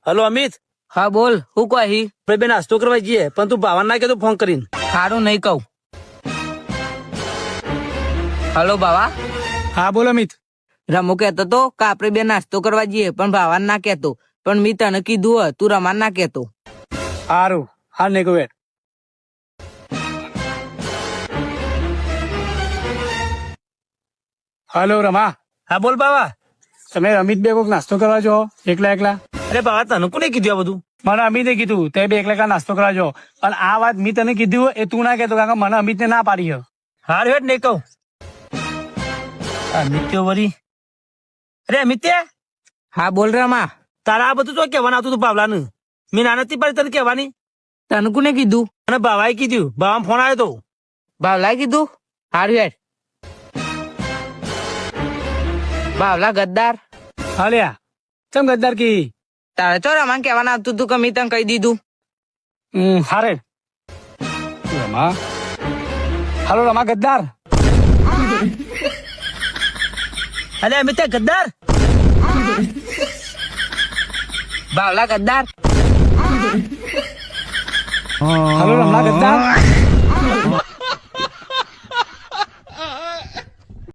Hello Amit. હા બોલ, હું કહી? આપણે બે નાસ્તો કરવા જઈએ, પણ તું ભાવન ના કહેતો ફોન કરીને. સારું નહીં કહું. હલો બાવા. હા બોલ અમિત. રમુ કહેતો તો કે આપણે બે નાસ્તો કરવા જઈએ, પણ ભાવાન ના કહેતો. પણ મેં તને કીધું હોય, તું રમાન ના કહેતો. સારું, હા નહીં કહું. હલો રમા. હા બોલ બાવા. તમે અમિત બે કોક નાસ્તો કરવા જો એકલા એકલા? અરે બાવા તને કોને કીધું આ બધું? મને અમિતે કીધું તે બે એકલા એકલા નાસ્તો કરવા જો. પણ આ વાત મેં તને કીધું એ તું ના કહેતો, કારણ કે મને અમિતને ના પાડી છે. હારું હેડ નહીં કહું. અમિત વરી. અરે અમિત, હા બોલ રમા. તારા આ બધું તો કહેવાનું આવતું હતું બાવલાનું. મેં ના નથી પાડી તને કહેવાની. તને કોને કીધું? અને બાવાએ કીધું, બાવા ફોન આવ્યો તો. બાવલાએ કીધું? સારું યાર. બાવલા ગદ્દાર. હાલ્યા ચમ ગદ્દાર કી? તારે ચો રમાન કહેવાનું આવતું હતું કે મેં તને કહી દીધું. હારે રમા. હાલો રમા ગદ્દાર. અરે અમિત ગદ્દાર. બાવલા ગદ્દાર. હાલો રમા ગદ્દાર.